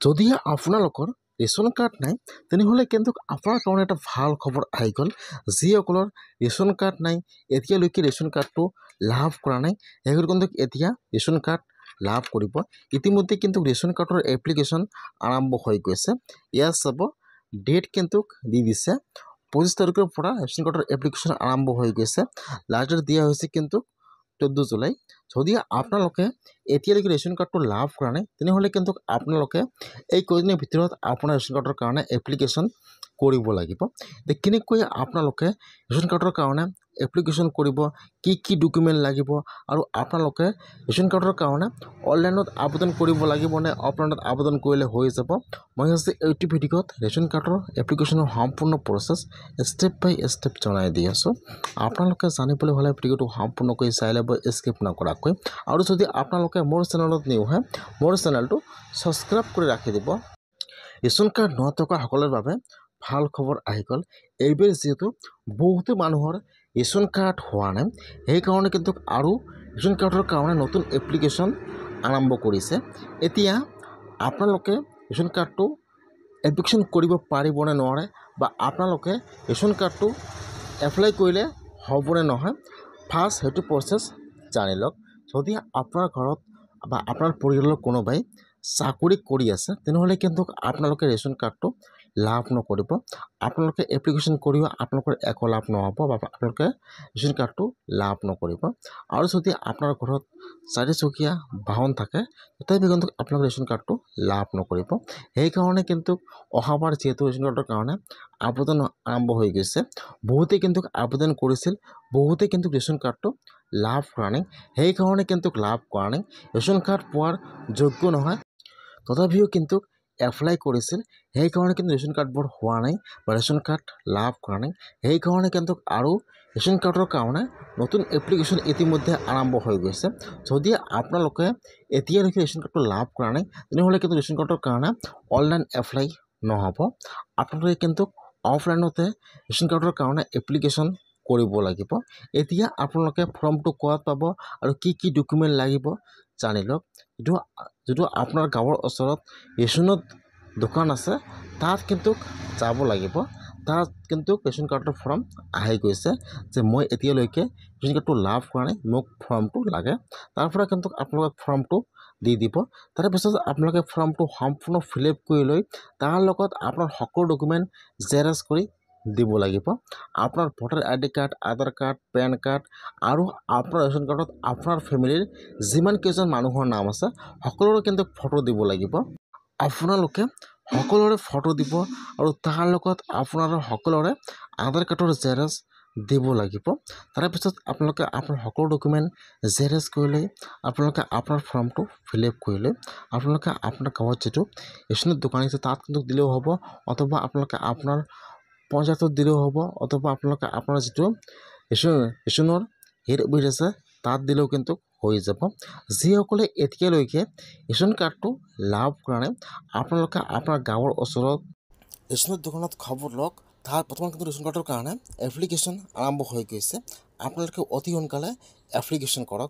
যদি আপোনালোকৰ ration card নাই তেনেহ'লে কিন্তু আপোনাৰ কাৰণে এটা ভাল খবৰ আহি গ'ল। যিসকলৰ ৰেচন কাৰ্ড নাই, এতিয়ালৈকে ৰেচন কাৰ্ডটো লাভ কৰা নাই, সেইসকলে কিন্তু এতিয়া ৰেচন কাৰ্ড লাভ কৰিব। ইতিমধ্যে কিন্তু ৰেচন কাৰ্ডৰ এপ্লিকেশ্যন আৰম্ভ হৈ গৈছে। ইয়াত চাব ডেট কিন্তু দি দিছে 25 তাৰিখৰ পৰা ৰেচন কাৰ্ডৰ এপ্লিকেশ্যন আৰম্ভ হৈ গৈছে। লাষ্ট ডেট দিয়া হৈছে কিন্তু 14 জুলাই। যদি আপোনালোকে এতিয়ালৈকে ৰেচন কাৰ্ডটো লাভ কৰা নাই তেনেহ'লে কিন্তু আপোনালোকে এই কেইদিনৰ ভিতৰত আপোনাৰ ৰেচন কাৰ্ডৰ কাৰণে এপ্লিকেশ্যন কৰিব লাগিব। এতিয়া কেনেকৈ আপোনালোকে ৰেচন কাৰ্ডৰ কাৰণে এপ্লিকেশ্যন কৰিব, কি ডকুমেণ্ট লাগিব আৰু আপোনালোকে ৰেচন কাৰ্ডৰ কাৰণে অনলাইনত আবেদন কৰিব লাগিব নে অফলাইনত আবেদন কৰিলে হৈ যাব। মই আজি এইটো ভিডিঅ'ত ৰেচন কাৰ্ডৰ এপ্লিকেশ্যনৰ সম্পূৰ্ণ প্ৰচেছ ষ্টেপ বাই ষ্টেপ জনাই দি আছোঁ। আপোনালোকে জানিবলৈ হ'লে ভিডিঅ'টো সম্পূৰ্ণকৈ চাই ল'ব, স্কিপ নকৰাকৈ। আৰু যদি আপোনালোকে মোৰ চেনেলত নিউ হয়, মোৰ চেনেলটো ছাবস্ক্ৰাইব কৰি ৰাখি দিব। ৰেচন কাৰ্ড নথকা সকলৰ বাবে ভাল খবৰ আহি গ'ল। এইবাৰ যিহেতু বহুতো মানুহৰ ৰেচন কাৰ্ড হোৱা নাই, সেইকাৰণে কিন্তু আৰু ৰেচন কাৰ্ডৰ কাৰণে নতুন এপ্লিকেশ্যন আৰম্ভ কৰিছে। এতিয়া আপোনালোকে ৰেচন কাৰ্ডটো এপ্লিকেশ্যন কৰিব পাৰিব নে নোৱাৰে, বা আপোনালোকে ৰেচন কাৰ্ডটো এপ্লাই কৰিলে হ'বনে নহয়, ফাৰ্ষ্ট সেইটো প্ৰচেছ জানি লওক। যদি আপোনাৰ ঘৰত বা আপোনাৰ পৰিয়ালৰ কোনোবাই চাকৰি কৰি আছে তেনেহ'লে কিন্তু আপোনালোকে ৰেচন কাৰ্ডটো লাভ নকৰিব। আপোনালোকে এপ্লিকেশ্যন কৰিব, আপোনালোকৰ একো লাভ নহ'ব বা আপোনালোকে ৰেচন কাৰ্ডটো লাভ নকৰিব। আৰু যদি আপোনাৰ ঘৰত চাৰিচকীয়া বাহন থাকে তথাপি কিন্তু আপোনালোকে ৰেচন কাৰ্ডটো লাভ নকৰিব। সেইকাৰণে কিন্তু অহাবাৰ যিহেতু ৰেচন কাৰ্ডৰ কাৰণে আবেদন আৰম্ভ হৈ গৈছে, বহুতে কিন্তু আবেদন কৰিছিল, বহুতে কিন্তু ৰেচন কাৰ্ডটো লাভ কৰা নাই। সেইকাৰণে কিন্তু লাভ কৰা নাই, ৰেচন কাৰ্ড পোৱাৰ যোগ্য নহয়, তথাপিও কিন্তু এপ্লাই কৰিছিল, সেইকাৰণে কিন্তু ৰেচন কাৰ্ডবোৰ হোৱা নাই বা ৰেচন কাৰ্ড লাভ কৰা নাই। সেইকাৰণে কিন্তু আৰু ৰেচন কাৰ্ডৰ কাৰণে নতুন এপ্লিকেশ্যন ইতিমধ্যে আৰম্ভ হৈ গৈছে। যদি আপোনালোকে এতিয়ালৈকে ৰেচন কাৰ্ডটো লাভ কৰা নাই তেনেহ'লে কিন্তু ৰেচন কাৰ্ডৰ কাৰণে অনলাইন এপ্লাই নহ'ব। আপোনালোকে কিন্তু অফলাইনতে ৰেচন কাৰ্ডৰ কাৰণে এপ্লিকেশ্যন কৰিব লাগিব। এতিয়া আপোনালোকে ফৰ্মটো ক'ত পাব আৰু কি ডকুমেণ্ট লাগিব জানি লওক। যিটো আপোনাৰ গাঁৱৰ ওচৰত ৰেচনত দোকান আছে তাত কিন্তু যাব লাগিব। তাত কিন্তু ৰেচন কাৰ্ডৰ ফৰ্ম আহি গৈছে যে মই এতিয়ালৈকে ৰেচন কাৰ্ডটো লাভ কৰা নাই, মোক ফৰ্মটো লাগে। তাৰ পৰা কিন্তু আপোনালোকে ফৰ্মটো দি দিব। তাৰপিছত আপোনালোকে ফৰ্মটো সম্পূৰ্ণ ফিল আপ কৰি লৈ তাৰ লগত আপোনাৰ সকলো ডকুমেণ্ট জেৰক্স কৰি দিব লাগিব। আপোনাৰ ভোটাৰ ID কাৰ্ড, আধাৰ কাৰ্ড, পেন কাৰ্ড আৰু আপোনাৰ ৰেচন কাৰ্ডত আপোনাৰ ফেমিলিৰ যিমান কেইজন মানুহৰ নাম আছে সকলোৰে কিন্তু ফটো দিব লাগিব। আপোনালোকে সকলোৰে ফটো দিব আৰু তাৰ লগত আপোনাৰ সকলোৰে আধাৰ কাৰ্ডৰ জেৰক্স দিব লাগিব। তাৰপিছত আপোনালোকে আপোনাৰ সকলো ডকুমেণ্ট জেৰক্স কৰি লৈ আপোনালোকে আপোনাৰ ফৰ্মটো ফিল আপ কৰি লৈ আপোনালোকে আপোনাৰ গাঁৱত যিটো ৰেচনৰ দোকান আছে তাত কিন্তু দিলেও হ'ব, অথবা আপোনালোকে আপোনাৰ পঞ্চায়তত দিলেও হ'ব, অথবা আপোনালোকে আপোনাৰ যিটো ৰেচনৰ হেড অফিচ আছে তাত দিলেও কিন্তু হৈ যাব। যিসকলে এতিয়ালৈকে ৰেচন কাৰ্ডটো লাভ কৰা নাই আপোনালোকে আপোনাৰ গাঁৱৰ ওচৰত ৰেচনৰ দোকানত খবৰ লওক। তাত বৰ্তমান কিন্তু ৰেচন কাৰ্ডৰ কাৰণে এপ্লিকেশ্যন আৰম্ভ হৈ গৈছে। আপোনালোকে অতি সোনকালে এপ্লিকেশ্যন কৰক।